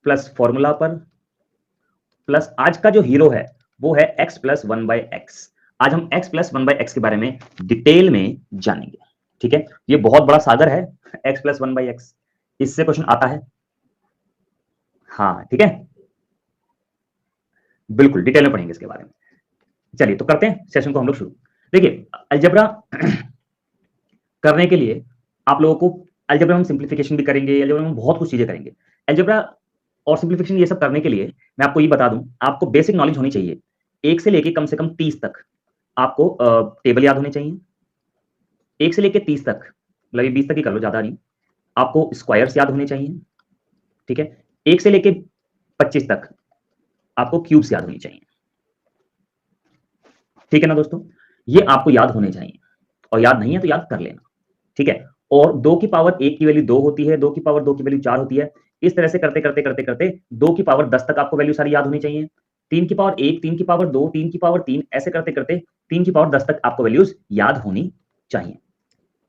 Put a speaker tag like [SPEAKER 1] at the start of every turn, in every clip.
[SPEAKER 1] Plus formula पर plus आज का जो हीरो है वो है x प्लस 1/x। आज हम x प्लस 1/x के बारे में डिटेल में जानेंगे। ठीक है, ये बहुत बड़ा सागर है x प्लस 1/x, इससे क्वेश्चन आता है। हाँ ठीक है, बिल्कुल डिटेल में पढ़ेंगे इसके बारे में। चलिए तो करते हैं सेशन को हम लोग शुरू। देखिए अलजेब्रा करने के लिए आप लोगों को अलजेब्रा में सिंप्लीफिकेशन भी करेंगे, अलजेब्रा में बहुत कुछ चीजें करेंगे। अलजेब्रा और सिंप्लीफिकेशन ये सब करने के लिए मैं आपको ये बता दूं, आपको बेसिक नॉलेज होनी चाहिए 1 से लेके कम से कम 30 तक। आपको टेबल याद होने चाहिए 1 से लेके 30 तक, मतलब ये 20 तक ही कर लो, ज्यादा नहीं। आपको स्क्वायर्स याद होने चाहिए। ठीक है, 1 से लेके 25 तक आपको क्यूब्स याद होनी चाहिए। ठीक है ना दोस्तों, ये आपको याद होने चाहिए, और याद नहीं है तो याद कर लेना। ठीक है, और 2 की पावर 1 की वैल्यू 2 होती है, 2 की पावर 2 की वैल्यू 4 होती है। इस तरह से करते करते करते करते 2 की पावर 10 तक आपको वैल्यू सारी याद होनी चाहिए। 3 की पावर 1, 3 की पावर 2, 3 की पावर 3, ऐसे करते करते 3 की पावर 10 तक आपको वैल्यूज याद होनी चाहिए।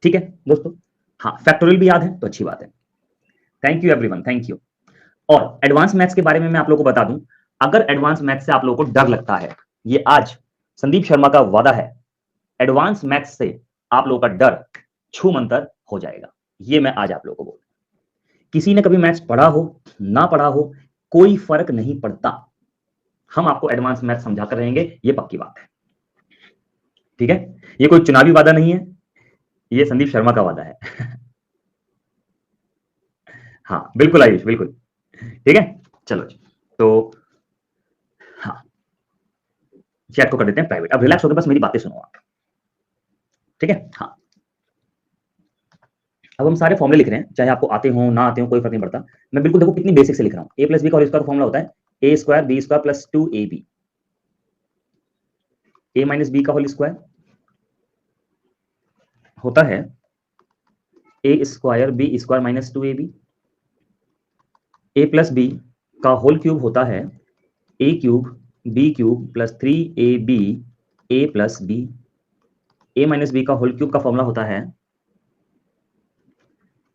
[SPEAKER 1] ठीक है दोस्तों, हाँ फैक्टोरियल भी याद है तो अच्छी बात है। Thank you everyone, thank you. और एडवांस मैथ्स के बारे में मैं आप लोगों को बता दूं, अगर एडवांस मैथ्स से आप लोगों को डर लगता है, ये आज संदीप शर्मा का वादा है, एडवांस मैथ्स से आप लोगों का डर छू मंतर हो जाएगा। ये मैं आज आप लोगों को बोल, किसी ने कभी मैथ्स पढ़ा हो ना पढ़ा हो कोई फर्क नहीं पड़ता, हम आपको एडवांस मैथ्स समझा कर रहेंगे, ये पक्की बात है। ठीक है, ये कोई चुनावी वादा नहीं है, ये संदीप शर्मा का वादा है हाँ बिल्कुल आयुष, बिल्कुल। ठीक है, चलो जी, तो हाँ चैट को कर देते हैं प्राइवेट। अब रिलैक्स होकर बस मेरी बातें सुनो आप। ठीक है, हाँ अब हम सारे फॉर्मुले लिख रहे हैं, चाहे आपको आते हो ना आते हो कोई फर्क नहीं पड़ता। मैं बिल्कुल देखो कितनी बेसिक से लिख रहा हूँ। ए प्लस बी का होल स्क्वायर फॉर्मुला होता है A square B square plus 2ab, A minus B का होल स्क्वायर होता है A square B square minus 2ab। A plus B का होल क्यूब होता है A cube B cube plus 3ab A plus B. A minus B का whole cube का formula होता है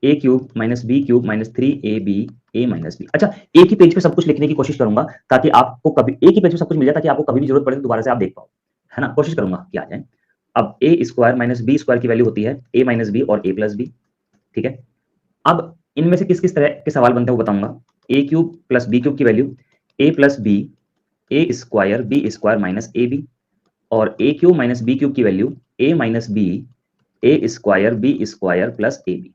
[SPEAKER 1] A cube minus B cube minus 3ab A minus B. अच्छा, एक ही page पे सब कुछ लिखने की कोशिश करूंगा ताकि आपको कभी एक ही पेज पे सब कुछ मिल जाए, ताकि आपको कभी भी जरूरत पड़े तो दोबारा से आप देख पाओ, है ना। कोशिश करूंगा कि आ जाए। अब ए स्क्वायर माइनस बी स्क्वायर की वैल्यू होती है ए माइनस बी और ए प्लस बी। ठीक है, अब इनमें से किस किस तरह के सवाल बनते हैं वो बताऊंगा। A cube plus B cube की value A plus B A square B square minus A B, और A cube minus B cube की value A minus B A square B square plus A B.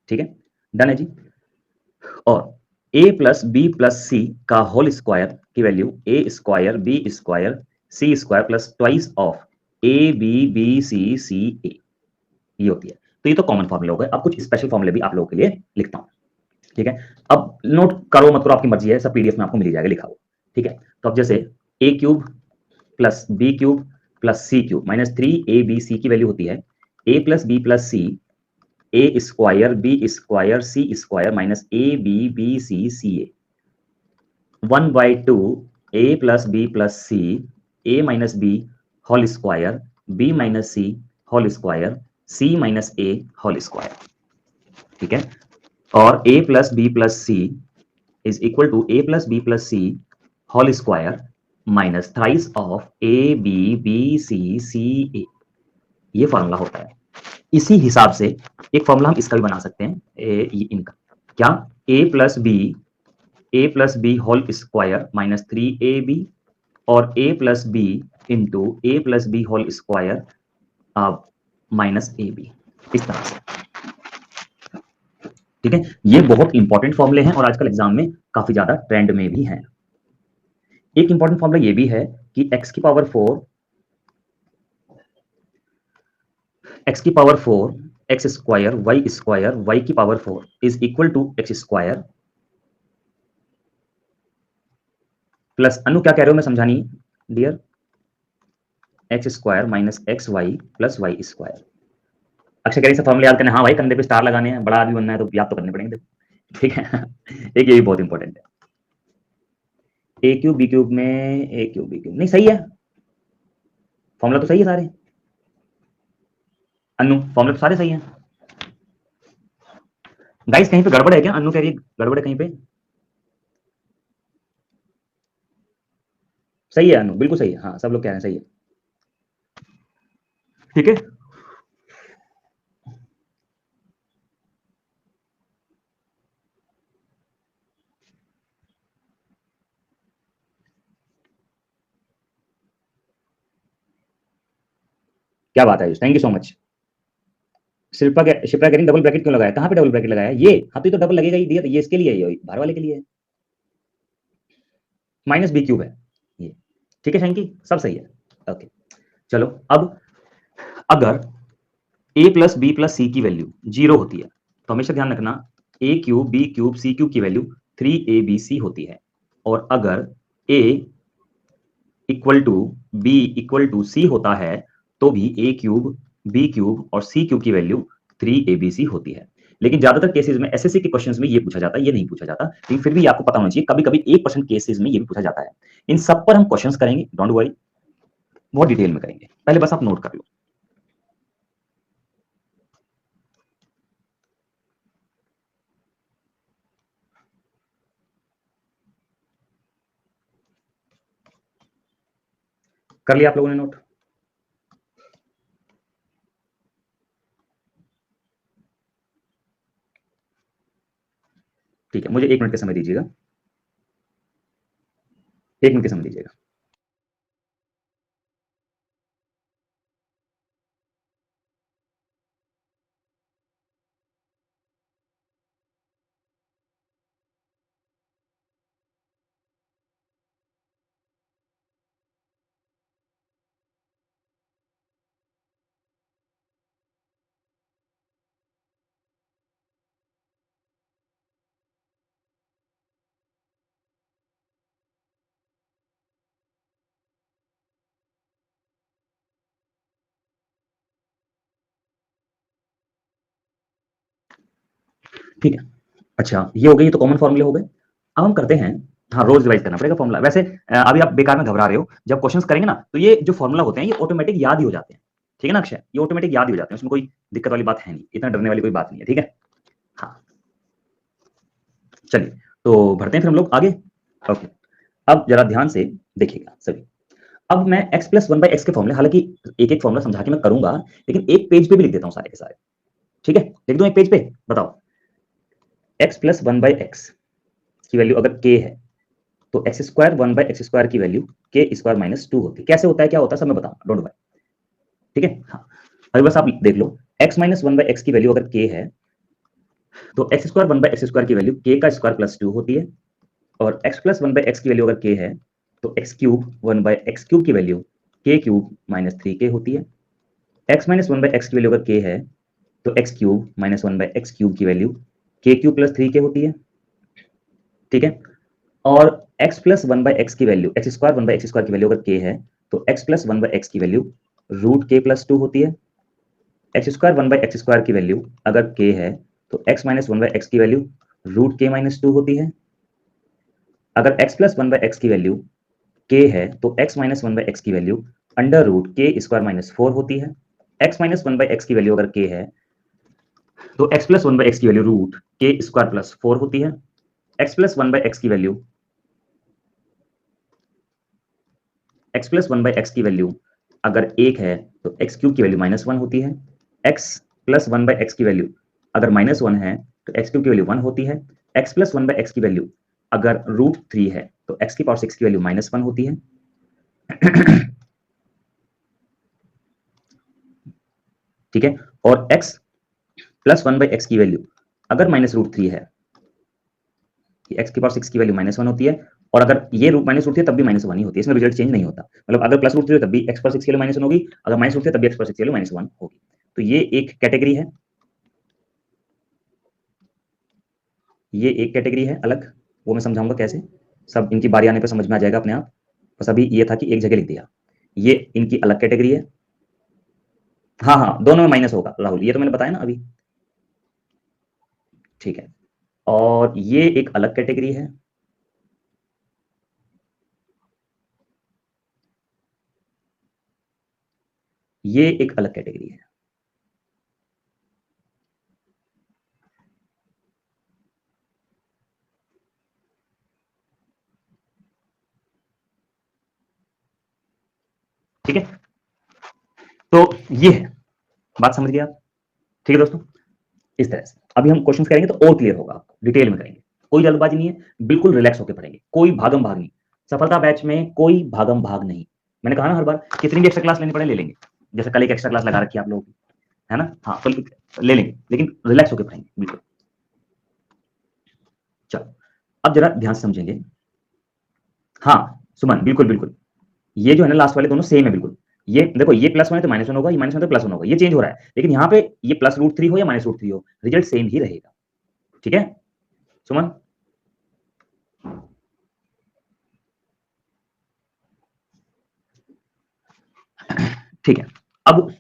[SPEAKER 1] ठीक है, done है जी। और a plus B plus C का whole square की value A square B square C square plus twice of A B B C C A, ये होती है। तो ये तो कॉमन फॉर्मूले हो गए। अब कुछ स्पेशल फॉर्मूले भी आप लोगों के लिए लिखता हूं। ठीक है, अब नोट करो मत करो आपकी मर्जी है, सब पीडीएफ में आपको मिल जाएगा लिखा हुआ। ठीक है, तो अब जैसे A cube plus B cube plus C cube minus 3ab की वैल्यू होती है A plus B plus C A square B square C square minus A B B C C A, 1/2 A plus B plus C A minus B whole square B minus C whole square C minus A whole square. ठीक है, और A plus B plus C is equal to A plus B plus C whole square minus thrice of A B B C C A, ये formula होता है। इसी हिसाब से एक फॉर्मूला हम इसका भी बना सकते हैं, इनका क्या, A plus B whole square minus 3ab और A plus B into A plus B whole square minus A B, इस तरह से। ठीक है, ये बहुत इंपॉर्टेंट फॉर्मूले हैं और आजकल एग्जाम में काफी ज्यादा ट्रेंड में भी हैं। एक इंपॉर्टेंट फॉर्मूला ये भी है कि x की पावर 4 एक्स स्क्वायर वाई की power 4 is equal to X square plus, Anu क्या कह रहे हो मैं समझा नहीं dear, X square minus X Y plus Y square. Akshay कह रही फॉर्मूला याद करना, हाँ भाई कंधे पे स्टार लगाने हैं, बड़ा आदमी बनना है तो याद तो करने पड़ेंगे। ठीक है एक ये भी बहुत इंपॉर्टेंट है। ए क्यूब बी क्यूब में ए क्यूब बी क्यूब नहीं सही है, फॉर्मूला तो सही है सारे, अनु फॉर्मूला तो सारे सही हैं। गाइस कहीं पे गड़बड़ है क्या? अनु कह रही है गड़बड़ है कहीं पे? सही है अनु, बिल्कुल सही है, हाँ सब लोग कह रहे हैं सही है। ठीक है, क्या बात है, thank you so much. Shipra कह रही डबल ब्रैकेट क्यों लगाया? कहाँ पे डबल ब्रैकेट लगाया? ये हाँ तो डबल लगेगा ही, दिया ये इसके लिए है, ये बाहर वाले के लिए है, माइनस बी क्यूब है ये। ठीक है शंकी, सब सही है। ओके, चलो अब अगर A plus B plus C की वैल्यू 0 होती है तो हमेशा ध्यान रखना A cube B cube C cube की वैल्यू 3abc होती है। और अगर A equal to B equal to C होता है तो भी ए क्यूब बी क्यूब और सी क्यूब की वैल्यू 3abc होती है। लेकिन ज्यादातर केसेस में एसएससी के क्वेश्चंस में ये पूछा जाता है, ये नहीं पूछा जाता, लेकिन फिर भी आपको पता होना चाहिए, कभी कभी 1% केसेस में ये भी पूछा जाता है। इन सब पर हम क्वेश्चंस करेंगे, डोंट वरी, बहुत डिटेल में करेंगे, पहले बस आप नोट कर लो। कर लिया आप लोगों ने नोट? ठीक है, मुझे 1 मिनट का समय दीजिएगा, 1 मिनट का समय दीजिएगा। ठीक है, अच्छा ये हो गई, तो कॉमन फॉर्मूले हो गए। अब हम करते हैं, हाँ रोज रिवाइज करना पड़ेगा फॉर्मूला। वैसे अभी आप बेकार में घबरा रहे हो, जब क्वेश्चंस करेंगे ना तो ये जो फॉर्मूला होते हैं ये ऑटोमेटिक याद ही हो जाते हैं। ठीक है ना अक्षय, ये ऑटोमेटिक याद ही हो जाते हैं, उसमें कोई दिक्कत वाली बात है नहीं, इतना डरने वाली कोई बात नहीं है। ठीक है, हाँ चलिए, तो बढ़ते हैं फिर हम लोग आगे। ओके, अब जरा ध्यान से देखिएगा सभी। अब मैं x plus one by x के फॉर्मूले, हालांकि एक एक फॉर्मूला समझा के मैं करूंगा, लेकिन एक पेज पे भी लिख देता हूं सारे के सारे। ठीक है, लिख दूं एक पेज पे, बताओ। x plus one by X की वैल्यू अगर k है तो x square one by X square की वैल्यू के स्क्वायर माइनस टू होती है। कैसे होता है, क्या होता है, सब मैं बताऊंगा, डोंट वरी। ठीक है, हाँ अभी बस आप देख लो, x minus one by X की वैल्यू अगर k है तो x square one by X square की वैल्यू k का स्क्वायर प्लस टू होती है। और x plus one by X की वैल्यू अगर k है तो x cube one by X cube की value K cube minus three K होती है। x minus one by X की वैल्यू अगर k है तो x cube minus one by X cube की value K cube plus three K होती है। ठीक है, और x plus one by X की value, X square one by X square की वैल्यू अगर k है तो x plus one by X की value root K plus two होती है। X square one by X square की वैल्यू अगर k है तो x minus one by X की वैल्यू रूट के माइनस टू होती है। अगर x plus one by X की वैल्यू k है तो x minus one by X की value under root K square minus four होती है। x minus one by X की वैल्यू अगर k है तो x plus one by X की value root K square plus four होती है। x plus one by X की value, x plus one by X की वैल्यू अगर एक है तो एक्स क्यूब की वैल्यू माइनस वन होती है। x plus one by X की वैल्यू अगर माइनस वन है तो एक्स क्यूब की वैल्यू वन होती है। x plus one by X की वैल्यू अगर रूट थ्री है तो एक्स की पावर सिक्स की वैल्यू माइनस वन होती है। ठीक है, और x plus one by X की वैल्यू अगर माइनस रूट थ्री है, एक्स की पावर सिक्स की वैल्यू माइनस वन होती है। और अगर ये रूट माइनस रूट थी तब भी माइनस वन ही होती है, इसमें रिजल्ट चेंज नहीं होता। मतलब अगर प्लस रूट थी तब भी एक्स पावर सिक्स की वैल्यू माइनस वन होगी, अगर माइनस रूट थी तब भी एक्स पावर सिक्स की वैल्यू माइनस वन होगी। तो ये एक कैटेगरी है, ये एक कैटेगरी है अलग, वो मैं समझाऊंगा कैसे, सब इनकी बारी आने पर समझ में आ जाएगा अपने आप। बस अभी ये था कि एक जगह लिख दिया, ये इनकी अलग कैटेगरी है। हाँ हाँ, दोनों में माइनस होगा राहुल, ये तो मैंने बताया ना अभी। ठीक है, और ये एक अलग कैटेगरी है, ये एक अलग कैटेगरी है। तो ये है, बात समझ गए आप? ठीक है दोस्तों, इस तरह से अभी हम क्वेश्चन करेंगे तो और क्लियर होगा, आपको डिटेल में करेंगे, कोई जल्दबाजी नहीं है, बिल्कुल रिलैक्स होकर पढ़ेंगे, कोई भागम भाग नहीं। सफलता बैच में कोई भागम भाग नहीं। मैंने कहा ना हर बार, कितनी भी एक्स्ट्रा क्लास लेनी पड़े ले लेंगे, जैसे कल एक एक्स्ट्रा क्लास लगा रखी है आप लोगों की, है ना? हाँ तो ले लेंगे, लेकिन रिलैक्स होकर पढ़ेंगे बिल्कुल। चलो अब जरा ध्यान से समझेंगे। हाँ सुमन, बिल्कुल बिल्कुल, ये जो है ना लास्ट वाले दोनों सेम है बिल्कुल। ये देखो, ये +1 है तो -1 होगा, ये -1 तो +1 होगा, ये चेंज हो रहा है, लेकिन यहाँ पे ये +√3 हो या -√3 हो, रिजल्ट सेम ही रहेगा। ठीक है सुमन? ठीक है, अब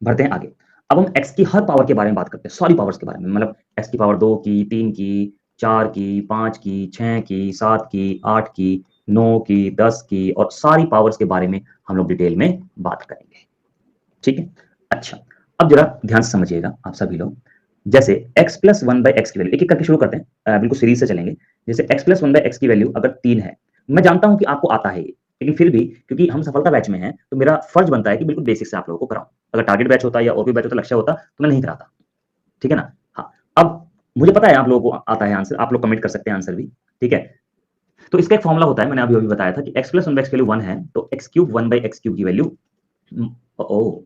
[SPEAKER 1] बढ़ते हैं आगे। अब हम x की हर पावर के बारे में बात करते हैं, सारी पावर्स के बारे में, मतलब x की पावर 2 की, 3 की, 4 की, 5 की, 6 की, 7 की, 8 की, 9 की, 10 की, और सारी पावर्स के बारे में हम लोग डिटेल में बात करेंगे। ठीक है, अच्छा अब जरा ध्यान से समझिएगा आप सभी लोग। जैसे x प्लस 1/x की वैल्यू, एक एक करके शुरू करते हैं, बिल्कुल सीरीज से चलेंगे। जैसे x प्लस 1/x की वैल्यू अगर 3 है, मैं जानता हूं कि आपको आता है ये, लेकिन फिर भी क्योंकि हम सफलता बैच में हैं तो मेरा फर्ज बनता है कि बिल्कुल बेसिक से आप लोगों को कराऊं। अगर टारगेट बैच होता या और कोई बैच होता, लक्ष्य होता, तो मैं नहीं कराता। ठीक है ना? हाँ, अब मुझे पता है आप लोगों को आता है आंसर, आप लोग कमेंट कर सकते हैं आंसर भी। ठीक है, तो इसका एक फॉर्मूला होता है, मैंने अभी अभी बताया था कि x प्लस 1/x की वैल्यू 1 है तो x क्यूब 1/x क्यूब की वैल्यू, ओ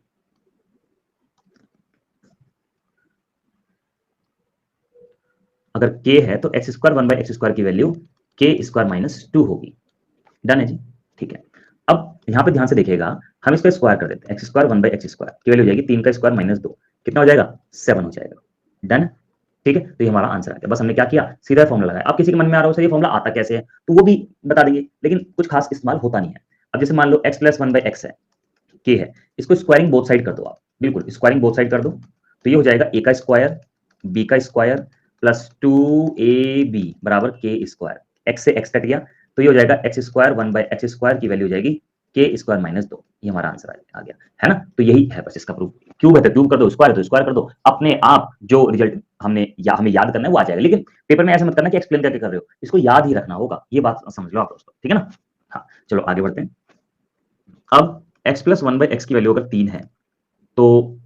[SPEAKER 1] अगर k है तो x स्क्वायर 1/x स्क्वायर की वैल्यू k स्क्वायर -2 होगी। डन है जी? ठीक है, अब यहाँ पे ध्यान से देखिएगा, हम इसका स्क्वायर कर देते हैं, एक्स स्क्वायर 1/x स्क्वायर की वैल्यू हो जाएगी 3 का स्क्वायर -2, कितना हो जाएगा? 7 हो जाएगा। डन? ठीक है, तो ये हमारा आंसर आ गया। बस हमने क्या किया, सीधा फॉर्मुला लगाया। अब किसी के मन में आ रहा हो सर ये फॉर्मुला आता कैसे है, तो वो भी बता देंगे, लेकिन कुछ खास इस्तेमाल होता नहीं है। अब जैसे मान लो x प्लस 1/x है, k है, इसको स्क्वायरिंग बोथ साइड कर दो आप, बिल्कुल स्क्वायरिंग बोथ साइड कर दो, तो ये हो जाएगा a का स्क्वायर b का स्क्वायर प्लस 2ab बराबर k स्क्वायर। x से x कट गया तो ये हो जाएगा x स्क्वायर 1/x स्क्वायर की वैल्यू हो जाएगी k स्क्वायर -2। ये हमारा आंसर आ गया, है ना? तो यही है बस इसका प्रूफ। क्यूब है तो क्यूब कर दो, स्क्वायर है तो स्क्वायर कर दो, अपने आप जो रिजल्ट हमें याद करना है वो आ जाएगा। लेकिन पेपर में ऐसा मत करना कि एक्सप्लेन करके कर रहे हो, इसको याद ही रखना होगा, ये बात समझ लो आप दोस्तों। ठीक है ना? हाँ चलो आगे बढ़ते हैं। अब x प्लस 1/x की वैल्यू अगर 3 है तो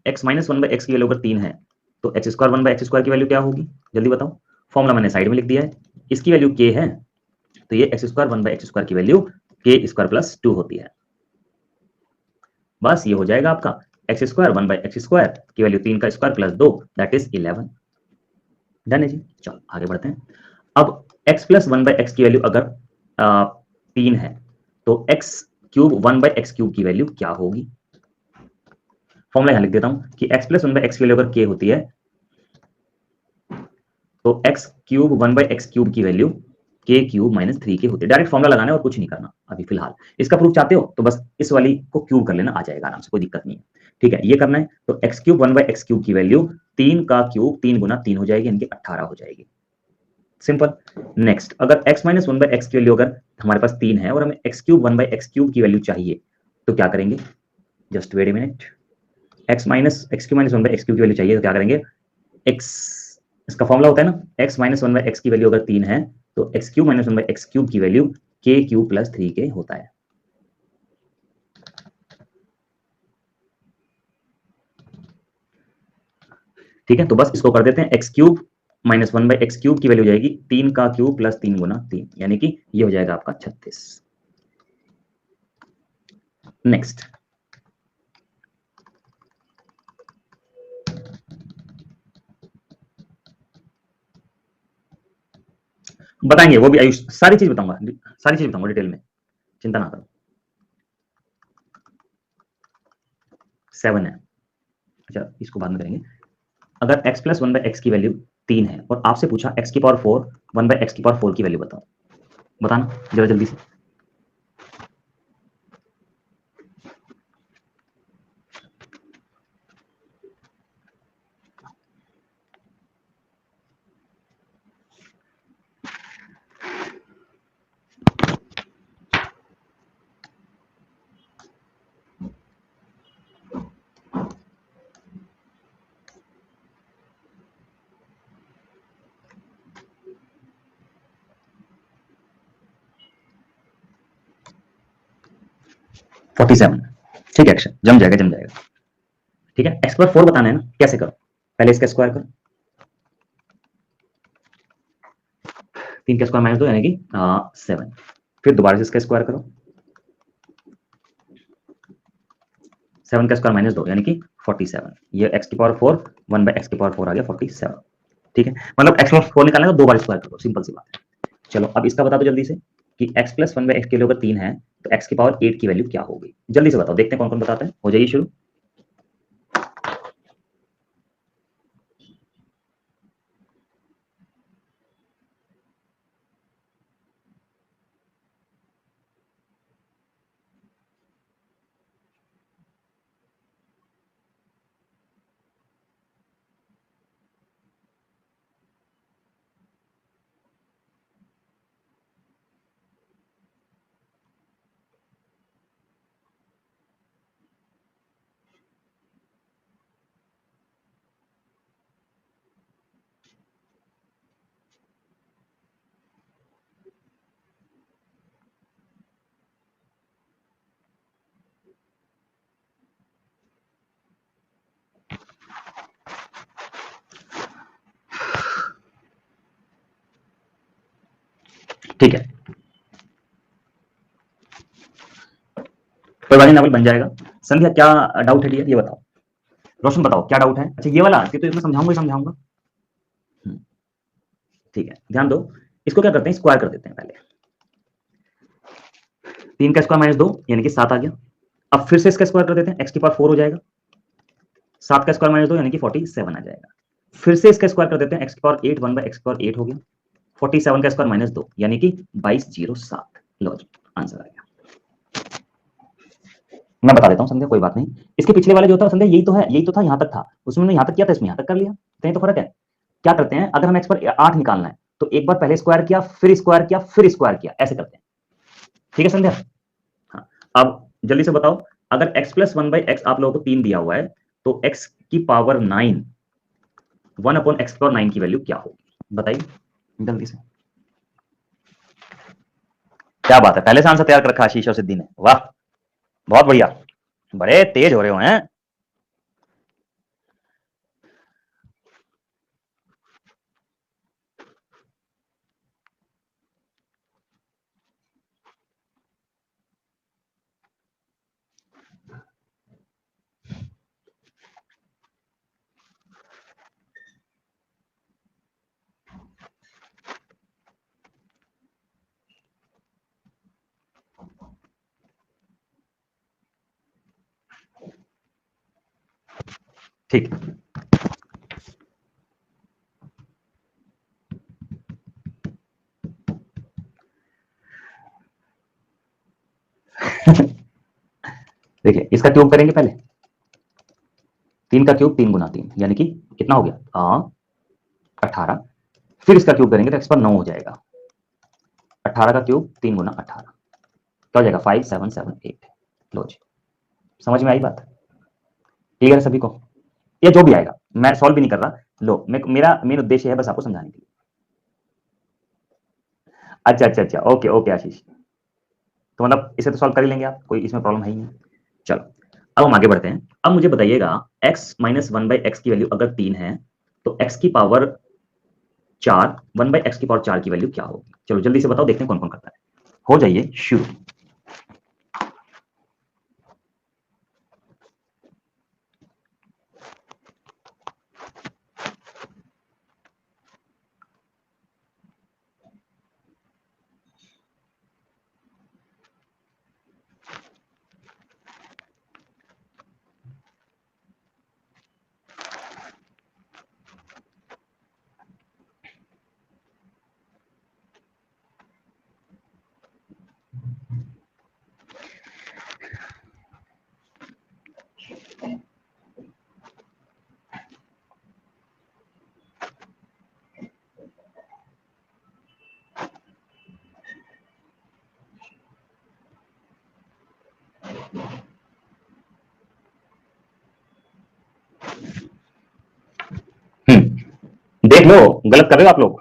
[SPEAKER 1] x माइनस 1/x की वैल्यू अगर 3 है तो x स्क्वायर 1/x स्क्वायर की वैल्यू क्या होगी? जल्दी बताओ। फॉर्मूला मैंने साइड में लिख दिया है, इसकी वैल्यू k है तो ये x स्क्वायर 1/x स्क्वायर की वैल्यू k स्क्वायर प्लस 2 होती है। बस ये हो जाएगा आपका x स्क्वायर 1/x स्क्वायर की वैल्यू 3 का square plus 2 that is 11। Done है जी? चलो आगे बढ़ते हैं। अब x प्लस 1/x की वैल्यू अगर 3 है तो x क्यूब 1/x क्यूब की वैल्यू क्या होगी? फॉर्मूला यहां लिख देता हूं कि x प्लस 1/x की वैल्यू अगर k होती है तो x क्यूब 1/x क्यूब की वैल्यू k क्यूब -3k होती है। डायरेक्ट फॉर्मूला लगाना है और कुछ नहीं करना अभी फिलहाल। इसका प्रूफ चाहते हो तो बस इस वाली को क्यूब कर लेना, आ जाएगा आराम से, कोई दिक्कत नहीं है। ठीक है, ये करना है तो x क्यूब 1/x क्यूब की वैल्यू 3 का क्यूब 3 गुना 3 हो जाएगी, यानी कि 18 हो जाएगी। सिंपल। नेक्स्ट, अगर x माइनस 1/x की वैल्यू अगर हमारे पास 3 है और हमें x क्यूब 1/x क्यूब की वैल्यू चाहिए तो क्या करेंगे? Just wait a minute. x cube minus 1/x cube की वैल्यू चाहिए तो क्या करेंगे? x, इसका फॉर्मूला होता है ना, x माइनस 1/x की वैल्यू अगर 3 है तो x cube minus 1/x cube की value k cube plus 3k होता है। ठीक है, तो बस इसको कर देते हैं, x cube minus 1/x cube की वैल्यू हो जाएगी 3 का क्यूब प्लस 3 गुना 3, यानी कि ये हो जाएगा आपका 36। नेक्स्ट, बताएंगे वो भी आयुष, सारी चीज बताऊंगा, सारी चीज बताऊंगा डिटेल में, चिंता ना करो। 7 है, अच्छा इसको बाद में करेंगे। अगर x प्लस 1/x की वैल्यू 3 है और आपसे पूछा x की पावर 4 1/x की पावर 4 की वैल्यू बताओ, बताना जरा जल्दी से। 47। ठीक है, एक्शन जम जाएगा जम जाएगा। ठीक है, एक्स पावर 4 बताना है ना, कैसे करो, पहले इसका स्क्वायर करो, 3 का स्क्वायर -2 यानी कि 7, फिर दोबारा से इसका स्क्वायर करो, 7 का स्क्वायर -2 यानी कि 47, ये एक्स की पावर 4 1 बाय एक्स की पावर 4 आ गया 47। ठीक है, मतलब एक्स पावर 4 निकालना है तो 2 बार स्क्वायर करो, सिंपल सी बात है। चलो अब इसका बता दो जल्दी से कि x प्लस 1 बाय एक्स के लिए अगर 3 है तो x की पावर 8 की वैल्यू क्या होगी, जल्दी से बताओ, देखते हैं कौन कौन बताता है, हो जाइए शुरू। ठीक है, कोई बात नहीं, नावल बन जाएगा। संध्या क्या डाउट है डियर, ये बताओ, रोशन बताओ क्या डाउट है। अच्छा ये वाला कि तो इसमें समझाऊंगा ही समझाऊंगा। ठीक है, ध्यान दो, इसको क्या करते हैं, स्क्वायर कर देते हैं पहले, 3 का स्क्वायर -2 यानी कि 7 आ गया। अब फिर से इसका स्क्वायर कर देते हैं, एक्स की पावर 4 हो जाएगा, 7 का स्क्वायर -2 यानी कि 47 आ जाएगा। फिर से इसका स्क्वायर कर देते हैं, एक्स की पावर 8 1 बाय एक्स की पावर 8 हो गया, 47 का स्क्वायर -2 यानी कि 2207। लो जी, आंसर आ गया। मैं बता देता हूं संध्या, कोई बात नहीं, इसके पिछले वाले जो था संध्या, यही तो है, यही तो था, यहां तक था, उसमें यहां तक किया था, इसमें यहां तक कर लिया, तो फर्क है। क्या करते हैं, अगर हम एक्स पर 8 निकालना है तो एक बार पहले स्क्वायर किया, फिर स्क्वायर किया, फिर स्क्वायर किया, ऐसे करते हैं। ठीक है संध्या, हाँ। अब जल्दी से बताओ, अगर x प्लस 1 बाई एक्स आप लोगों को 3 दिया हुआ है तो x की पावर 9 1 अपॉन एक्स पावर 9 की वैल्यू क्या होगी, बताइए जल्दी से। क्या बात है, पहले से आंसर तैयार कर रखा आशीष और सिद्धि ने, वाह बहुत बढ़िया, बड़े तेज हो रहे हो हैं। ठीक देखिए, इसका क्यूब करेंगे पहले, 3 का क्यूब 3 गुना 3 यानी कि कितना हो गया 18, फिर इसका क्यूब करेंगे तो एक्स पर 9 हो जाएगा, 18 का क्यूब 3 गुना 18 क्या हो जाएगा 5778। लो जी, समझ में आई बात, क्लियर है सभी को, या जो भी आएगा, मैं सॉल्व भी नहीं कर रहा, लो मेरा मेन उद्देश्य है बस आपको समझाने के लिए। अच्छा अच्छा अच्छा, ओके ओके आशीष, तो मतलब इसे तो सॉल्व कर ही लेंगे आप, कोई इसमें प्रॉब्लम है ही नहीं। चलो अब हम आगे बढ़ते हैं, अब मुझे बताइएगा x माइनस 1 बाई एक्स की वैल्यू अगर 3 है तो x की पावर 4 1 बाई एक्स की पावर 4 की वैल्यू क्या होगी, चलो जल्दी से बताओ, देखते हैं कौन कौन करता है, हो जाइए शुरू। देख लो, गलत कर रहे हो आप लोग।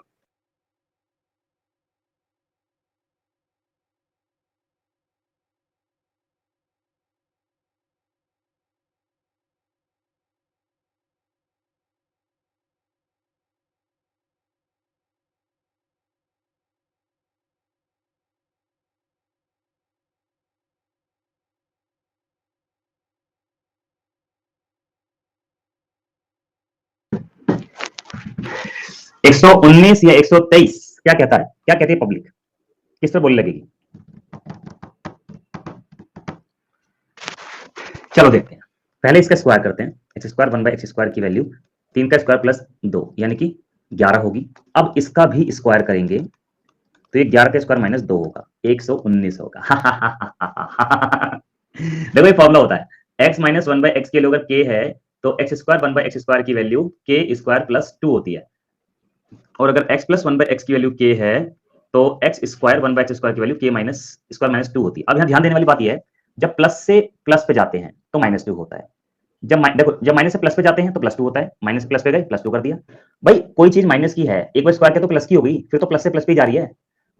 [SPEAKER 1] 119 या 123? क्या कहता है, क्या कहती है पब्लिक, किस पर बोली लगेगी? चलो देखते हैं, पहले इसका स्क्वायर करते हैं। एक्स स्क्वायर 1/x² की वैल्यू 3 का स्क्वायर प्लस 2 यानी कि 11 होगी। अब इसका भी स्क्वायर करेंगे तो ये 11 का स्क्वायर माइनस 2 होगा, 119 होगा। देखो ये फॉर्मूला होता है, x माइनस 1/x के लिए अगर k है तो एक्स स्क्वायर 1/x² की वैल्यू k स्क्वायर प्लस 2 होती है, और अगर x प्लस 1/x की वैल्यू k है तो एक्स स्क्वायर 1/x² की value k minus square minus 2 होती है। अब यहाँ ध्यान देने वाली बात यह है, जब प्लस से प्लस पे जाते हैं तो माइनस 2 होता है, देखो जब माइनस से प्लस पे जाते हैं तो प्लस 2 होता है, माइनस से प्लस पे गए प्लस 2 कर दिया। भाई कोई चीज माइनस की है, एक बार स्क्वायर किया तो प्लस की हो गई, फिर तो प्लस से प्लस पे जा रही है,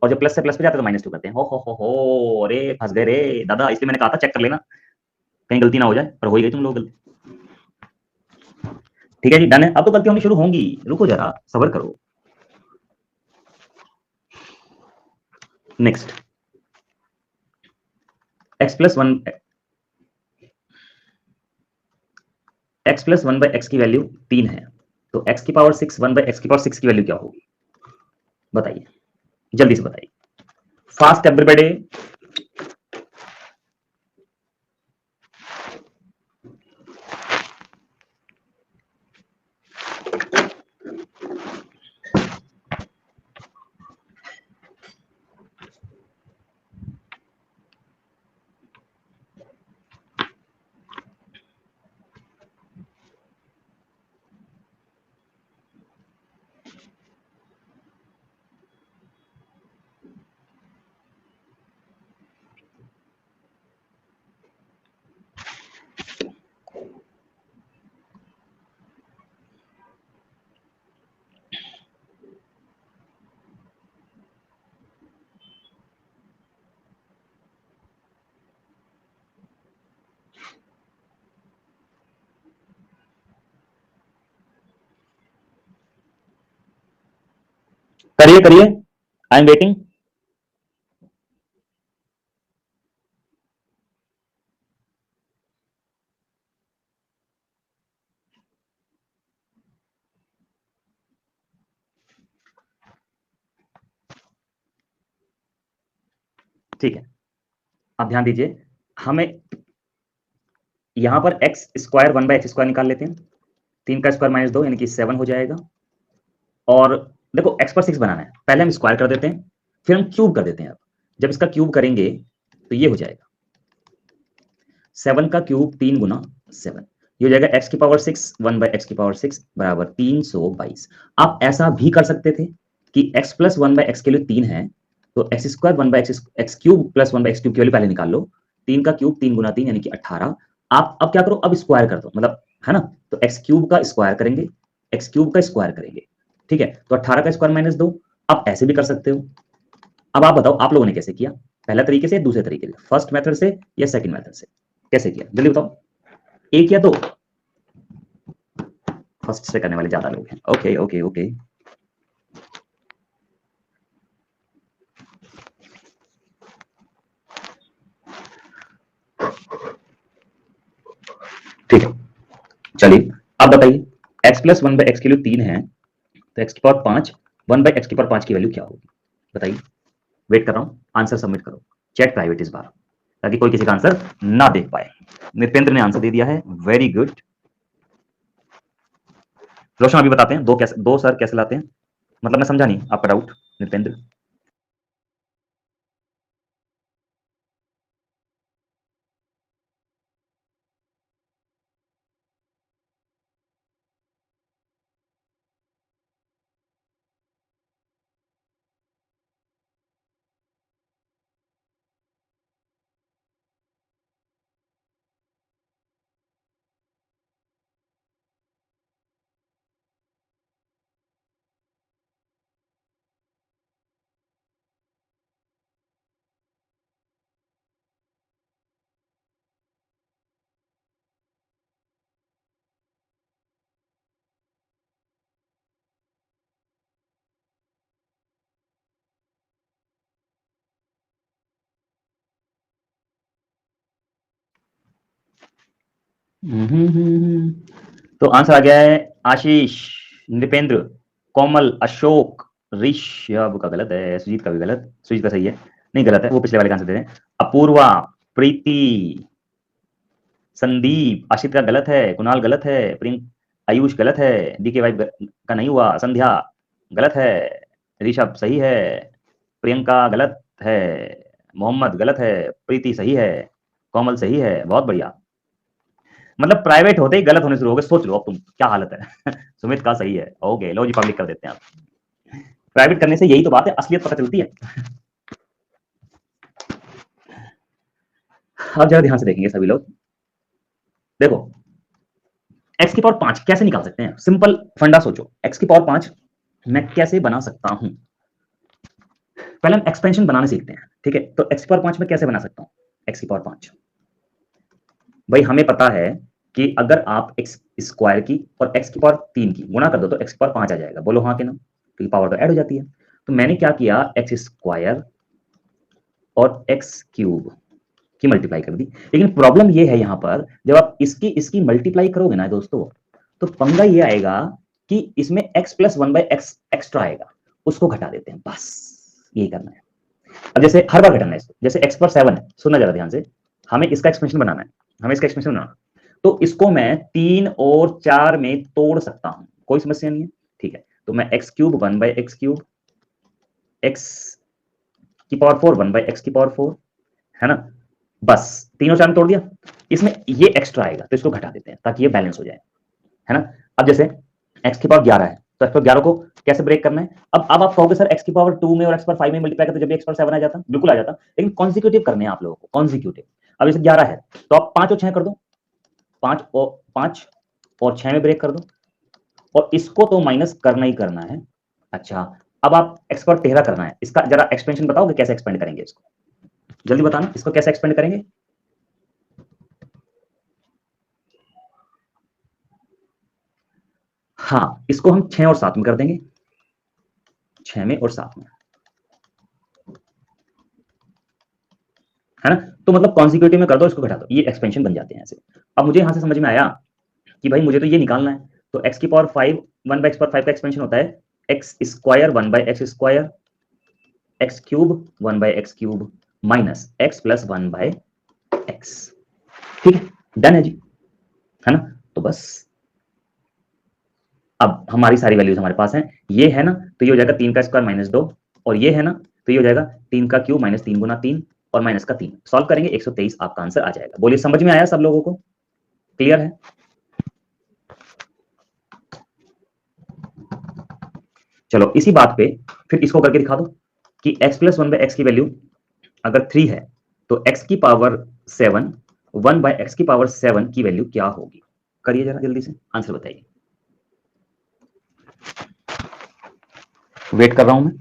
[SPEAKER 1] और जब प्लस से प्लस पे जाते हैं तो माइनस 2 करते हैं। हो अरे फंस गए रे दादा, इसलिए मैंने कहा था चेक कर लेना कहीं गलती ना हो जाए, पर हो ही गई तुम लोग गलती। ठीक है जी, डन है। अब तो गलती होनी शुरू होंगी, रुको जरा सबर करो। Next, x plus one x plus 1/x की वैल्यू 3 है, तो x की पावर 6 1/x की पावर 6 की वैल्यू क्या होगी, बताइए, जल्दी से बताइए, फास्ट एवरीबॉडी। करिए करिए, आई एम वेटिंग। ठीक है, अब ध्यान दीजिए, हमें यहां पर एक्स स्क्वायर 1/x² निकाल लेते हैं, 3 का स्क्वायर माइनस 2 यानी कि 7 हो जाएगा। और देखो एक्स पर 6 बनाना है, पहले हम स्क्वायर कर देते हैं, फिर हम क्यूब कर देते हैं। अब जब इसका क्यूब करेंगे तो ये हो जाएगा 7 का क्यूब 3 गुना 7, ये हो जाएगा एक्स की पावर 6 1/x की पावर 6 बराबर 322। आप ऐसा भी कर सकते थे कि x प्लस 1/x के लिए 3 है, तो x square 1/x x cube plus 1/x cube की वैल्यू पहले निकाल लो, 3 का क्यूब 3 गुना 3 यानी कि 18। आप अब क्या करो, अब स्क्वायर कर दो, मतलब है ना, तो एक्स क्यूब का स्क्वायर करेंगे, एक्स क्यूब का स्क्वायर करेंगे, ठीक है, तो 18 का स्क्वायर माइनस 2। आप ऐसे भी कर सकते हो। अब आप बताओ आप लोगों ने कैसे किया, पहला तरीके से दूसरे तरीके से, फर्स्ट मेथड से या सेकंड मेथड से, कैसे किया जल्दी बताओ, एक या दो? फर्स्ट से करने वाले ज्यादा लोग हैं, ओके ओके ओके। ठीक है, चलिए अब बताइए, x प्लस 1/x की वैल्यू 3 है, तो x की पावर 5 1/x की पावर 5 की वैल्यू क्या होगी, बताइए। वेट कर रहा हूं, आंसर सबमिट करो, चैट प्राइवेट इस बार, ताकि कोई किसी का आंसर ना देख पाए। नितेंद्र ने आंसर दे दिया है, वेरी गुड। रोशन अभी बताते हैं, दो सर कैसे लाते हैं, मतलब मैं समझा नहीं आपका डाउट नितेंद्र। तो आंसर आ गया है आशीष, नृपेंद्र, कोमल, अशोक, ऋषभ का गलत है, सुजीत का भी गलत, सुजीत का सही है, नहीं गलत है, वो पिछले वाले का आंसर दे रहे हैं। अपूर्वा, प्रीति, संदीप, आशित का गलत है, कुणाल गलत है, प्रियंक, आयुष गलत है, डीके वाई का नहीं हुआ, संध्या गलत है, ऋषभ सही है, प्रियंका गलत है, मोहम्मद गलत है, प्रीति सही है, कोमल सही है, बहुत बढ़िया। मतलब प्राइवेट होते ही गलत होने शुरू हो गए, सोच लो अब तुम क्या हालत है। सुमित का सही है, ओके लो जी पब्लिक कर देते हैं आप। प्राइवेट करने से यही तो बात है, असलियत पता चलती है। अब जरा ध्यान से देखेंगे सभी लोग, देखो x की पावर 5 कैसे निकाल सकते हैं, सिंपल फंडा सोचो, x की पावर 5 मैं कैसे बना सकता हूं। पहले हम एक्सपेंशन बनाने सीखते हैं, ठीक है, तो x की पावर 5 में कैसे बना सकता हूं, x की पावर 5, भाई हमें पता है कि अगर आप x स्क्वायर की और x की पावर 3 की गुणा कर दो तो x की पावर 5 आ जाएगा, बोलो हाँ कि ना, क्योंकि पावर तो ऐड हो जाती है। तो मैंने क्या किया, x स्क्वायर और x क्यूब की मल्टीप्लाई कर दी, लेकिन प्रॉब्लम ये है यहां पर, जब आप इसकी इसकी मल्टीप्लाई करोगे ना दोस्तों, तो पंगा ये आएगा कि इसमें x प्लस 1/x एक्स्ट्रा आएगा, उसको घटा देते हैं, बस यही करना है। अब जैसे हर बार घटाना है इसको, जैसे x पर 7 है, सुनना जरा ध्यान से, हमें इसका एक्सपेंशन बनाना है, हमें इसका एक्सपेंशन बनाना, तो इसको मैं 3 और 4 में तोड़ सकता हूं, कोई समस्या नहीं है, ठीक है, तो मैं x cube 1/x cube, x की पावर 4 1/x की पावर 4, है ना, बस 3 और 4 में तोड़ दिया, इसमें ये एक्स्ट्रा आएगा तो इसको घटा देते हैं ताकि ये बैलेंस हो जाए, है ना। अब जैसे x की पावर 11 है, तो x पावर 11 को कैसे ब्रेक करना है, अब आप कहोगे सर x की पावर 2 में और x पावर 5 में मल्टीप्लाई करते जब भी x पावर 7 आ जाता, बिल्कुल आ जाता, लेकिन कॉन्सिक्यूटिव करने हैं आप लोगों को, कॉन्सिक्यूटिव। अब जैसे 11 है तो आप 5 और 6 कर दो, 5 और 6 में ब्रेक कर दो, और इसको तो माइनस करना ही करना है। अच्छा, अब आप x पावर 13 करना है, इसका जरा एक्सपेंशन बताओगे कैसे एक्सपेंड करेंगे इसको, जल्दी बताना इसको कैसे एक्सपेंड करेंगे। हाँ, इसको हम 6 और 7 में कर देंगे, 6 में और 7 में, है ना, तो मतलब कॉन्सिक्यूटिव में कर दो, इसको घटा दो, ये एक्सपेंशन बन जाते हैं ऐसे। अब मुझे यहां से समझ में आया कि भाई मुझे तो ये निकालना है, तो x की पावर 5 1/x पावर 5 का एक्सपेंशन होता है x square 1/x square, x cube 1/x cube minus x plus 1/x, ठीक है, डन है जी, है ना। तो बस अब हमारी सारी वैल्यूज हमारे पास हैं, ये है ना, तो ये हो जाएगा 3 का स्क्वायर माइनस 2, और ये है ना, तो ये हो जाएगा 3 का क्यूब माइनस 3 गुना 3 और माइनस का 3, सॉल्व करेंगे 123 आपका आंसर आ जाएगा। बोलिए समझ में आया सब लोगों को, क्लियर है। चलो इसी बात पे फिर इसको करके दिखा दो कि x प्लस 1/x की वैल्यू अगर 3 है तो x की पावर 7 1/x की पावर 7 की वैल्यू क्या होगी, करिए जरा जल्दी से आंसर बताइए, वेट कर रहा हूं मैं।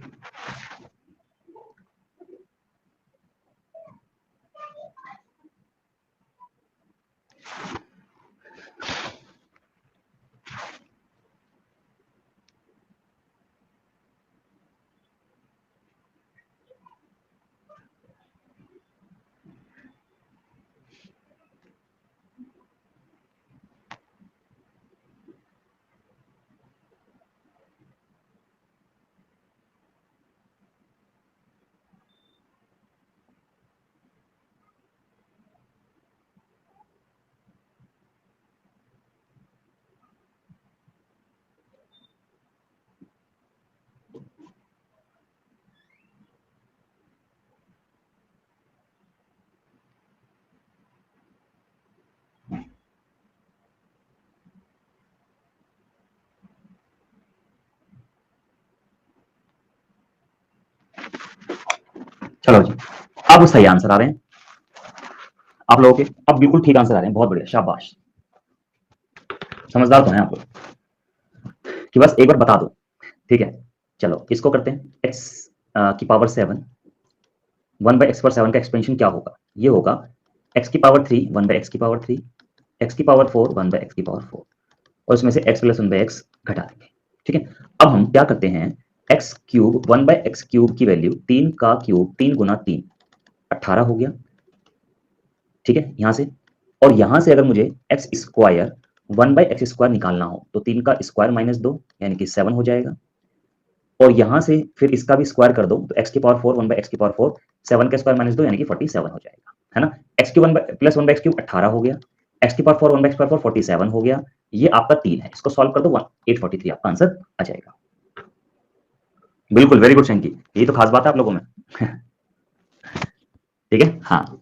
[SPEAKER 1] चलो जी, अब सही आंसर आ रहे हैं आप लोगों के, अब बिल्कुल ठीक आंसर आ रहे हैं, बहुत बढ़िया, शाबाश, समझदार तो हैं आप लोग कि बस एक बार बता दो, ठीक है। चलो इसको करते हैं, x की पावर 7 1/x पावर 7 का एक्सपेंशन क्या होगा, ये होगा x की पावर 3 1/x की पावर 3, x की पावर 4 1/x की पावर 4, और इसमें से x प्लस 1/x घटा देंगे, ठीक है। अब हम क्या करते हैं, x क्यूब 1/x क्यूब की वैल्यू 3 का क्यूब 3 गुना 3 18 हो गया, ठीक है, यहां से, और यहां से अगर मुझे एक्स स्क्वायर 1/x स्क्वायर निकालना हो तो 3 का स्क्वायर माइनस 2 यानी कि 7 हो जाएगा, और यहां से फिर इसका भी स्क्वायर कर दो तो x की पावर 4 1 बाय x की पावर 4 7 का स्क्वायर माइनस 2 यानी कि 47 हो जाएगा, है ना। x cube 1 plus 1 by x cube 18 हो गया, x की पावर 4 1 बाय x पावर 4 47 हो गया। ये आपका 3 है, इसको सॉल्व कर दो 843 आपका आंसर आ जाएगा। बिल्कुल, वेरी गुड शंकी, यही तो खास बात है आप लोगों में। ठीक है, हाँ।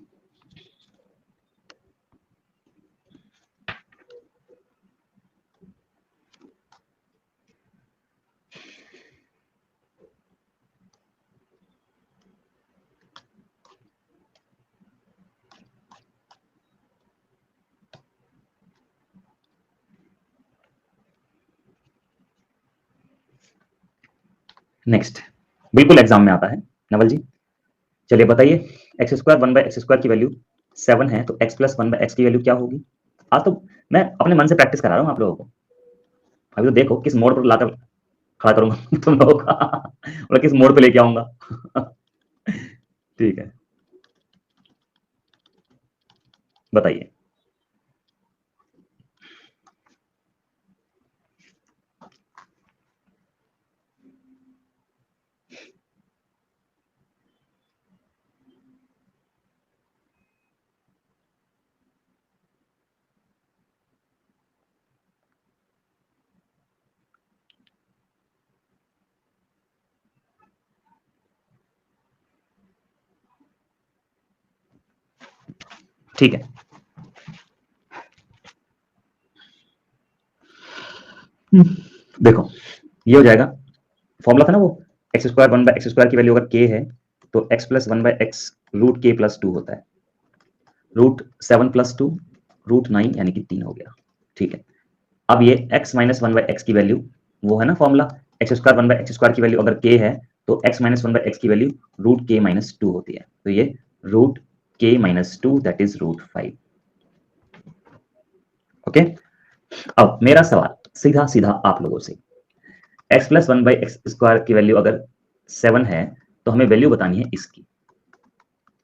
[SPEAKER 1] नेक्स्ट, बिल्कुल एग्जाम में आता है नवल जी। चलिए बताइए, X square 1 by X square की वैल्यू 7 है, तो x प्लस 1 बाय x की वैल्यू क्या होगी? आज तो मैं अपने मन से प्रैक्टिस करा रहा हूँ आप लोगों को। अभी तो देखो किस मोड़ पर लाकर खड़ा करूंगा तुम लोगों का और किस मोड़ पे लेके आऊंगा। ठीक है, बताइए। ठीक है, देखो ये हो जाएगा, फॉर्मूला था ना वो, X square 1 by X square की वैल्यू अगर k है तो x plus 1 by X root k plus 2 होता है, रूट 7 प्लस 2 रूट 9 यानी कि 3 हो गया। ठीक है, अब ये x माइनस 1 बाय एक्स की वैल्यू, वो है ना formula, X square 1 by X square की वैल्यू अगर k है तो x माइनस 1 बाय एक्स की वैल्यू रूट k माइनस 2 होती है, तो ये root k minus 2 that is root 5। Okay, अब मेरा सवाल सीधा सीधा आप लोगों से, x plus 1 by X square की वैल्यू अगर 7 है तो हमें वैल्यू बतानी है इसकी।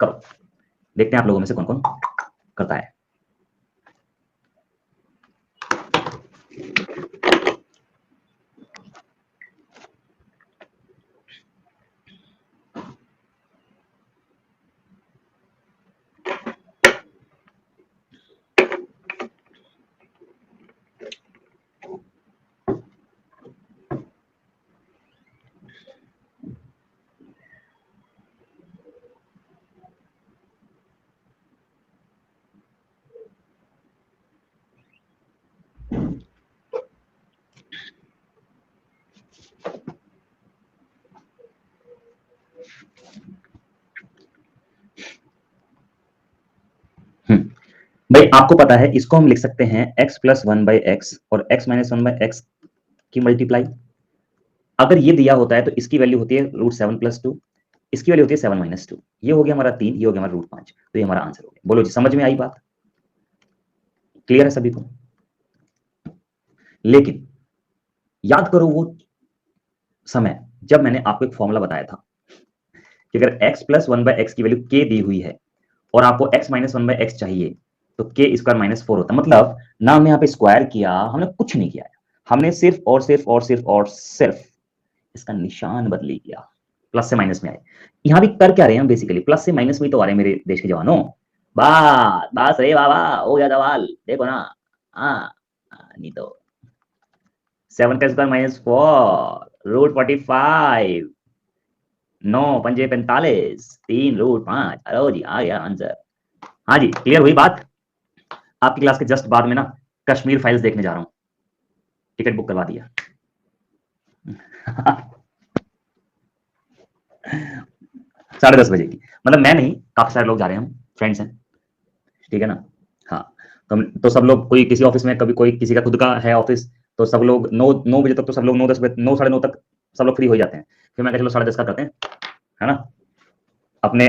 [SPEAKER 1] करो, देखते हैं आप लोगों में से कौन कौन करता है। भाई आपको पता है इसको हम लिख सकते हैं x प्लस 1 बाई एक्स और x माइनस 1 बाई एक्स की मल्टीप्लाई। अगर ये दिया होता है तो इसकी वैल्यू होती है रूट 7 प्लस 2, इसकी वैल्यू होती है 7 माइनस 2, ये हो गया हमारा 3, ये हो गया हमारा रूट 5, तो ये हमारा आंसर हो गया। बोलो जी, समझ में आई बात? क्लियर है सभी को? लेकिन याद करो वो समय जब मैंने आपको एक फॉर्मूला बताया था कि अगर x प्लस 1 बाई एक्स की वैल्यू k दी हुई है और आपको x माइनस 1 बाई एक्स चाहिए तो k स्क्वायर माइनस 4 होता है। मतलब ना हमने यहाँ पे स्क्वायर किया, हमने कुछ नहीं किया है, हमने सिर्फ और सिर्फ और सिर्फ और सिर्फ इसका निशान बदली किया, प्लस से माइनस में आए। यहाँ भी कर क्या रहे हैं, बेसिकली प्लस से माइनस में तो आ रहे हैं मेरे देश के जवानों। बस बस रे बाबा, हो गया सवाल, देखो ना। हाँ, नहीं तो 7 का स्क्वायर माइनस 4 रूट 45, 9 पंजे 45, 3 रूट 5। अरे जी आ गया आंसर। हाँ जी, क्लियर हुई बात? आपकी क्लास के जस्ट बाद में ना कश्मीर फाइल्स देखने जा रहा हूँ, टिकट बुक करवा दिया। 10:30 बजे की, मतलब मैं नहीं, काफी सारे लोग जा रहे हैं, हम फ्रेंड्स हैं। ठीक है ना, हाँ। तो सब लोग, कोई किसी ऑफिस में, कभी कोई किसी का खुद का है ऑफिस, तो सब लोग 9 बजे तक, तो सब लोग 9-10 बजे, 9 साढ़े 9 तक सब लोग फ्री हो जाते हैं। फिर मैं कहा चलो 10:30 का करते हैं, है ना। अपने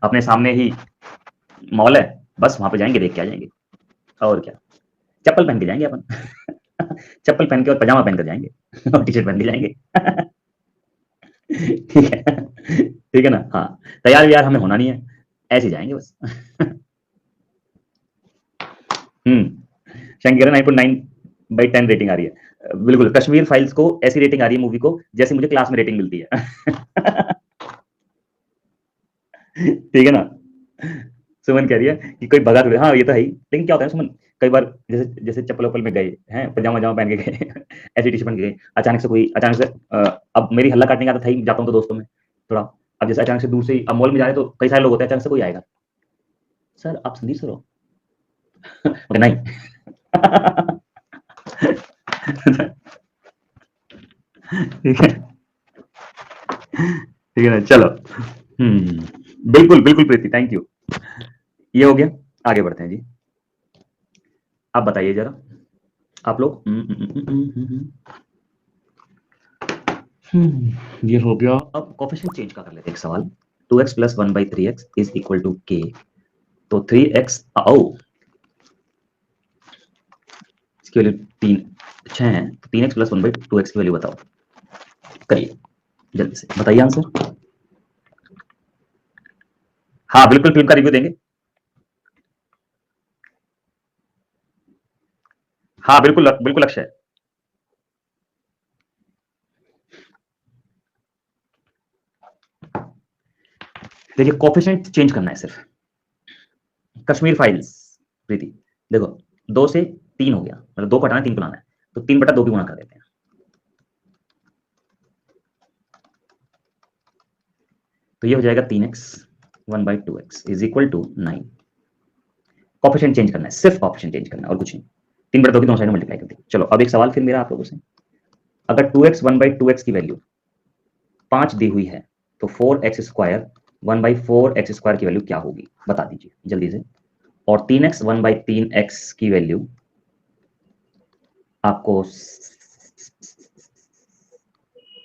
[SPEAKER 1] अपने सामने ही मॉल है, बस वहां पे जाएंगे, देख के आ जाएंगे, और क्या। चप्पल पहन के जाएंगे अपन। चप्पल पहन के और पजामा पहन कर जाएंगे और टी शर्ट पहन के जाएंगे। ठीक है, ठीक है ना, हाँ। तैयार व्यार हमें होना नहीं है, ऐसे ही जाएंगे बस। शंकर 9.9/10 रेटिंग आ रही है। बिल्कुल, कश्मीर फाइल्स को ऐसी रेटिंग आ रही है मूवी को जैसे मुझे क्लास में रेटिंग मिलती है। ठीक है ना? सुमन कह रही है कि कोई भगा थोड़ी, हाँ ये तो है ही, लेकिन क्या होता है सुमन, कई बार जैसे जैसे चप्पल वप्पल में गए हैं, पजामा वजामा पहन के गए, ऐसी टी शर्ट पहन के गए, अचानक से अब मेरी हल्ला काटने की आदत है ही, जाता हूँ तो दोस्तों में थोड़ा, अब जैसे अचानक से दूर से अब मॉल में जा रहे तो कई सारे लोग होते हैं, अचानक से कोई आएगा, सर आप संदीप सर हो? मगर नहीं। ठीक है, ठीक है ना, चलो। बिल्कुल बिल्कुल प्रीति, थैंक यू। ये हो गया, आगे बढ़ते हैं जी। आप बताइए जरा, आप लोग। ये हो गया। अब कोफिशिएंट चेंज का कर लेते हैं एक सवाल। 2x plus 1/3x is equal to k। तो 3x, ओ इसकी वैल्यू 6 है, तो 3x प्लस 1/2x की वैल्यू बताओ। करिए जल्दी से, बताइए आंसर। हाँ बिल्कुल, फिल्म का रिव्यू देंगे। हाँ बिल्कुल बिल्कुल अक्षय। देखिए कोफिशिएंट चेंज करना है सिर्फ, कश्मीर फाइल्स प्रीति, देखो 2 से 3 हो गया, मतलब 2 को हटाना 3 को लाना है, तो 3/2 की गुणा कर देते हैं, तो ये हो जाएगा 3x 1/2x is equal to 9। Coefficient change करना है, सिर्फ कोफिशिएंट चेंज करना है और कुछ नहीं। 3/2 की दोनों साइड मल्टीप्लाई कर दी। चलो अब एक सवाल फिर मेरा आप लोगों से, अगर 2x 1/2x की वैल्यू 5 दी हुई है, तो 4x स्क्वायर 1/4x स्क्वायर की वैल्यू क्या होगी, बता दीजिए जल्दी से। और 3x 1/3x की वैल्यू आपको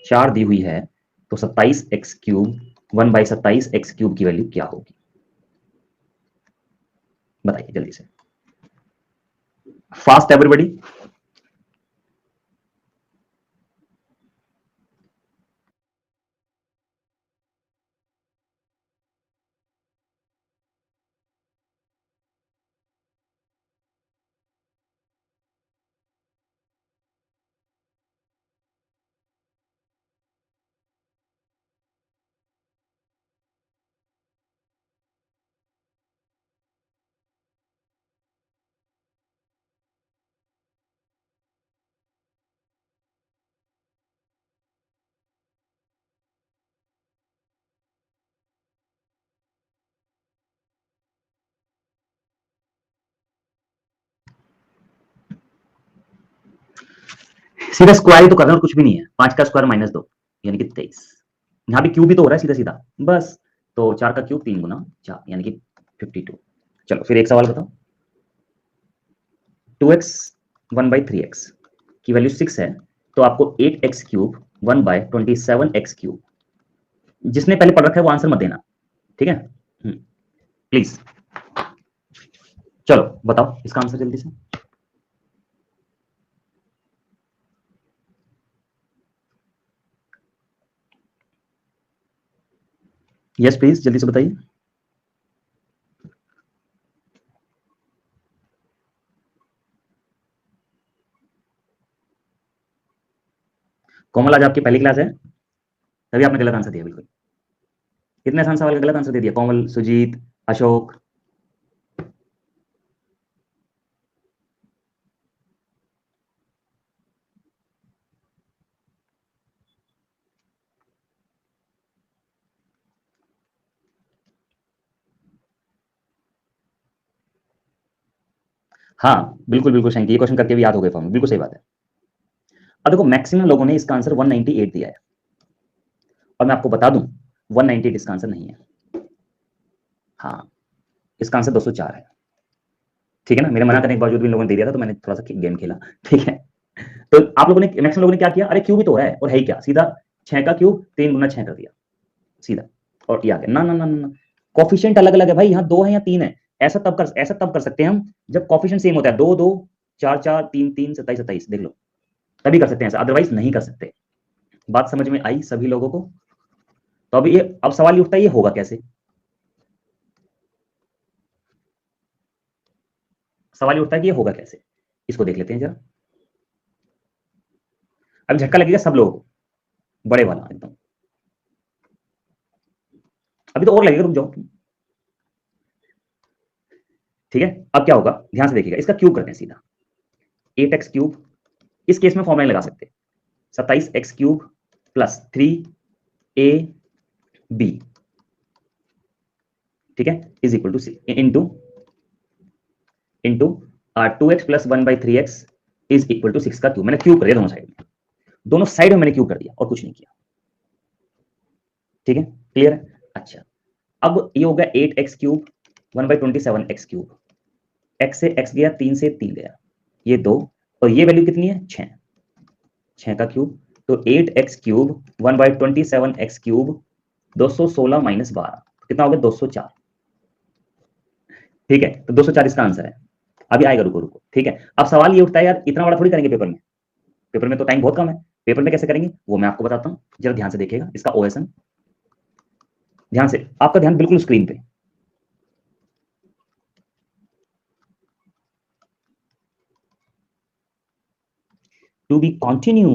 [SPEAKER 1] 4 दी हुई है, तो 27x³ 1/27x³ की वैल्यू क्या होगी, बताइए जल्दी से, फास्ट एवरीबॉडी। सीधा स्क्वायर ही तो करना है और कुछ भी नहीं है, 5 का स्क्वायर -2 यानी कि 23। यहाँ भी क्यूब भी तो हो रहा है सीधा सीधा, बस। तो 4 का क्यूब 3 × 4 यानी कि 52। चलो फिर एक सवाल बताओ, 2x 1/3x की वैल्यू 6 है, तो आपको 8x³ 1/27x³, जिसने पहले पढ़ रखा है वो आंसर मत देना, ठीक है, प्लीज। चलो बताओ इसका आंसर जल्दी से। यस प्लीज जल्दी से बताइए। कोमल आज आपकी पहली क्लास है, तभी आपने गलत आंसर दिया बिल्कुल। कितने आसान सवाल का गलत आंसर दे दिया, कोमल, सुजीत, अशोक। हाँ बिल्कुल बिल्कुल शंकी, ये क्वेश्चन करके भी याद हो गए फॉर्म, बिल्कुल सही बात है। अब देखो मैक्सिमम लोगों ने इसका आंसर 198 दिया है, और मैं आपको बता दूं 198 इसका आंसर नहीं है। हाँ, इसका आंसर 204 है। ठीक है ना, मेरे मना करने के बावजूद भी इन लोगों ने दे दिया था, तो मैंने थोड़ा सा गेम खेला। ठीक है, तो आप लोगों ने, मैक्सिमम लोगों ने क्या किया, अरे क्यूब ही तो हो रहा है और है ही क्या, सीधा 6 का क्यूब 3 × 6 कर दिया सीधा, और ये आ गया। ना ना ना ना, कॉफिशिएंट अलग अलग है भाई, यहाँ 2 है या 3 है। ऐसा तब कर सकते हैं हम जब कॉफिशिएंट सेम होता है, 2 2 4 4 3 3 27 27, देख लो, तभी कर सकते हैं ऐसा, अदरवाइज नहीं कर सकते। बात समझ में आई सभी लोगों को? तो अब ये, अब सवाल ये उठता है ये होगा कैसे, सवाल ये उठता है कि ये होगा कैसे, इसको देख लेते हैं जरा। अब झटका लगेगा सब लोगों को, बड़े वाला एकदम। अभी तो और लगेगा, रुक जाओ। ठीक है, अब क्या होगा ध्यान से देखिएगा, इसका क्यूब करते हैं सीधा, 8x क्यूब, इस केस में फॉर्मूला लगा सकते हैं 27x क्यूब प्लस 3ab, ठीक है, is equal to C into 2x plus 1/3x is equal to 6 का क्यूब। मैंने क्यूब कर दिया दोनों साइड में, दोनों साइड में मैंने क्यूब कर दिया और कुछ नहीं किया। ठीक है, क्लियर है? अच्छा, अब ये हो गया 8x cube 1/27x cube, x से x गया, 3 से 3 गया, ये 2, और ये वैल्यू कितनी है 6 का क्यूब, तो 8x cube 1/27x cube 216 minus 12 कितना हो गया 204। ठीक है, तो 204 इसका आंसर है। अभी आएगा, रुको रुको। ठीक है, अब सवाल ये उठता है यार इतना बड़ा थोड़ी करेंगे पेपर में, पेपर में तो टाइम बहुत कम है, पेपर में कैसे करेंगे वो मैं आपको बताता हूं, जरा ध्यान से देखिएगा इसका ओएसएम, ध्यान से, आपका ध्यान बिल्कुल स्क्रीन पे। To be continue.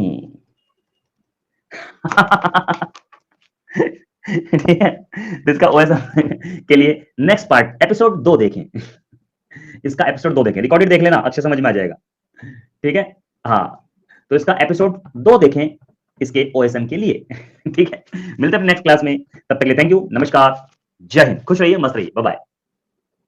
[SPEAKER 1] ठीक है, तो इसका ओएसएम के लिए नेक्स्ट पार्ट एपिसोड 2 देखें। इसका एपिसोड 2 देखें, रिकॉर्डेड देख लेना, अच्छे समझ में आ जाएगा। ठीक है, हाँ, तो इसका एपिसोड 2 देखें इसके ओएसएम के लिए। ठीक है, मिलते हैं नेक्स्ट क्लास में, तब तक के लिए थैंक यू, नमस्कार, जय हिंद, खुश रहिए, मस्त रहिए, बाय बाय।